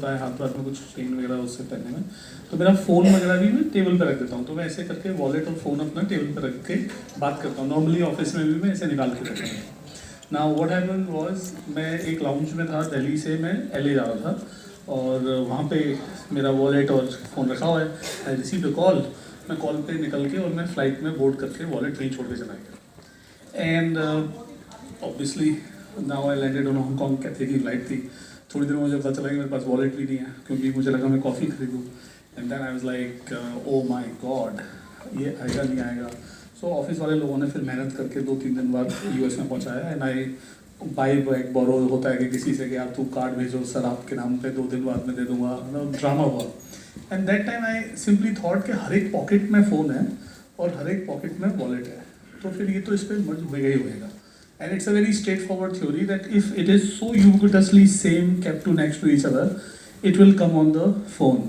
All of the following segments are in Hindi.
होता है हाथ में कुछ चेन वगैरह उससे पहनने में, तो मेरा फ़ोन वगैरह भी मैं टेबल पे रख देता हूँ। तो मैं ऐसे करके वॉलेट और फ़ोन अपना टेबल पे रख के बात करता हूँ। नॉर्मली ऑफिस में भी मैं ऐसे निकाल के रखता हूँ। नाउ व्हाट हैपेंड वाज, मैं एक लाउंज में था, दिल्ली से मैं एलए जा रहा था और वहाँ पे मेरा वॉलेट और फ़ोन रखा हुआ है। आई रिसीव्ड अ कॉल, मैं कॉल पे निकल के और मैं फ़्लाइट में बोर्ड करके वॉलेट वहीं छोड़ के चला गया। And obviously now I landed on Hong Kong, Cathay की फ़्लाइट थी। थोड़ी देर में मुझे पता चला कि मेरे पास वॉलेट भी नहीं है, क्योंकि मुझे लगा मैं कॉफ़ी खरीदूँ। And then I was like oh my God, ये आएगा नहीं आएगा। सो ऑफिस वाले लोगों ने फिर मेहनत करके 2-3 दिन बाद यूएस में पहुंचाया। एंड आई बाई बैक बोरो होता है कि किसी से कि आप तू कार्ड भेजो सर आपके नाम पे, 2 दिन बाद में दे दूंगा, मतलब ड्रामा हुआ। And that time I simply thought कि हर एक पॉकेट में फ़ोन है और हर एक पॉकेट में वॉलेट है, तो फिर ये तो इस पर मर्ज होएगा ही होएगा। And it's a very straightforward theory that if it is so ubiquitously same kept to next to each other, it will come on the phone.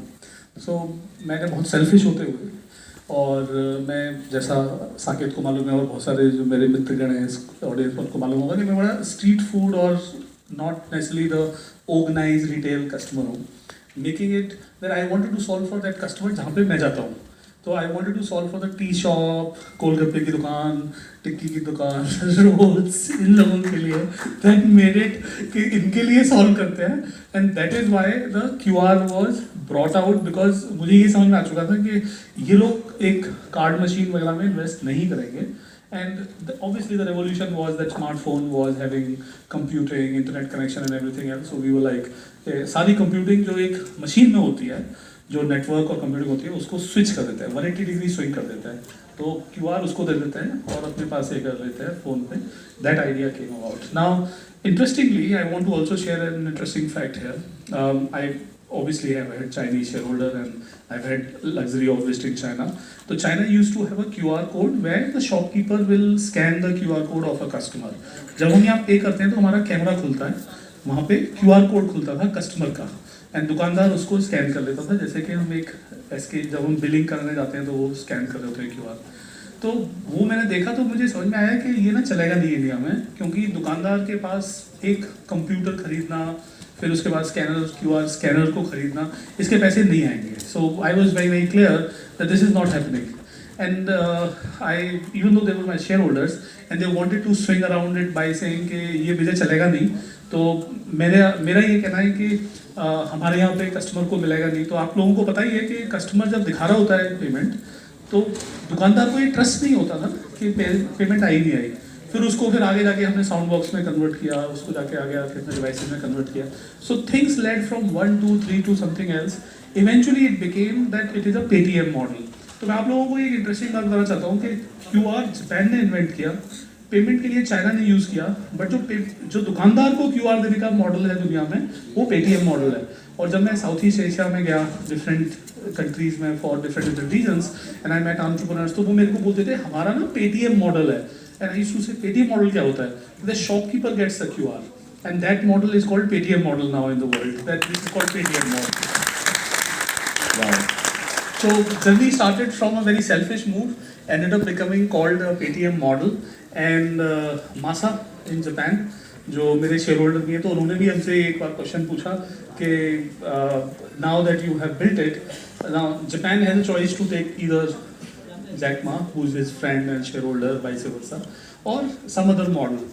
So मैंने बहुत सेल्फिश होते हुए, और मैं जैसा साकेत को मालूम है और बहुत सारे जो मेरे मित्रगण हैं इस ऑडियंस पर को मालूम होगा कि मैं बड़ा स्ट्रीट फूड और not necessarily the organize retail customer हूँ, making it that I wanted to solve for that customer जहाँ पे मैं जाता हूँ। तो I wanted to solve for the tea shop, golgappe की दुकान, टिक्की की दुकान, रोल्स, इन लोगों के लिए दैट मेड इट कि इनके लिए सॉल्व करते हैं। And that is why the QR was brought out, because मुझे ये समझ में आ चुका था कि ये लोग एक कार्ड मशीन वगैरह में इन्वेस्ट नहीं करेंगे। And obviously the revolution was that smartphone was having computing, internet connection and everything else. So we were like, सारी कंप्यूटिंग जो एक मशीन में होती है, जो नेटवर्क और कंप्यूटिंग होती है, उसको स्विच कर देता है, 180 डिग्री स्विंग कर देता है। तो QR उसको दे देते हैं और अपने पास ये कर लेते हैं फ़ोन पे। That idea came about. Now interestingly I want to also share an interesting fact here. I obviously have had Chinese shareholder and I've had luxury of visiting China. So China used to have a QR code where the shopkeeper will scan the QR code of a customer. जब हम यहाँ पे करते हैं तो हमारा कैमरा खुलता है, वहाँ पे QR कोड खुलता था कस्टमर का, एंड दुकानदार उसको स्कैन कर लेता था। जैसे कि हम एक ऐसे जब हम बिलिंग करने जाते हैं तो वो स्कैन कर लेते हैं QR। तो वो मैंने देखा तो मुझे समझ में आया कि ये ना चलेगा नहीं इंडिया में, क्योंकि दुकानदार के पास एक कंप्यूटर खरीदना, फिर उसके बाद स्कैनर QR स्कैनर को खरीदना, इसके पैसे नहीं आएंगे। So I was very very clear that this is not happening. And I, even though they were my shareholders and they wanted to swing around it by saying कि ये मुझे चलेगा नहीं, तो मेरा ये कहना है कि हमारे यहाँ पे कस्टमर को मिलेगा नहीं। तो आप लोगों को पता ही है कि कस्टमर जब दिखा रहा होता है पेमेंट, तो दुकानदार को ये ट्रस्ट नहीं होता था कि पेमेंट आई नहीं आई। फिर आगे जाके हमने साउंड बॉक्स में कन्वर्ट किया, उसको जाके आगे अपने डिवाइसेस में कन्वर्ट किया। So things led from 1 2 3 to something else. Eventually it became that it is a Paytm model. तो मैं आप लोगों को एक इंटरेस्टिंग बात बताना चाहता हूँ कि QR जापान ने इन्वेंट किया, पेमेंट के लिए चाइना ने यूज़ किया, बट जो दुकानदार को QR देने का मॉडल है दुनिया में, वो पेटीएम मॉडल है। और जब मैं साउथ ईस्ट एशिया में गया डिफरेंट कंट्रीज में for different reasons and I met entrepreneurs, तो वो मेरे को बोलते थे हमारा ना पेटीएम मॉडल है। And I used to say Paytm model क्या होता है? The shopkeeper gets the QR and that model is called Paytm model now in the world, that this is called Paytm model. So journey started from a very selfish move, ended up becoming called a Paytm model, and Masa in Japan, जो मेरे शेयर होल्डर भी हैं, तो उन्होंने भी हमसे एक बार क्वेश्चन पूछा कि now that you have built it, now Japan has a choice to take either Jack Ma, who is his friend and shareholder, vice versa, or some other model.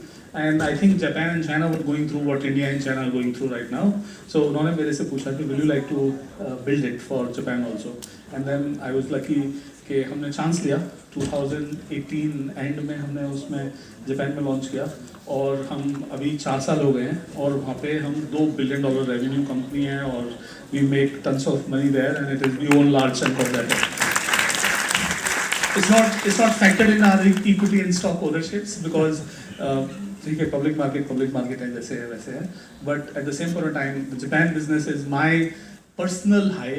And I think Japan and China were going through what India and China are going through right now. So उन्होंने मेरे से पूछा कि will you like to build it for Japan also? And then I was lucky कि हमने चांस लिया। 2018 एंड में हमने उसमें जापान में लॉन्च किया, और हम अभी 4 साल हो गए हैं, और वहाँ पे हम $2 billion रेवेन्यू कंपनी है, और we make tons of money there, and it is we own large chunk of that. It's not factored in our equity and stock ownerships because ठीक है, पब्लिक मार्केट है, जैसे है वैसे है, but at the same point of time Japan business is my personal high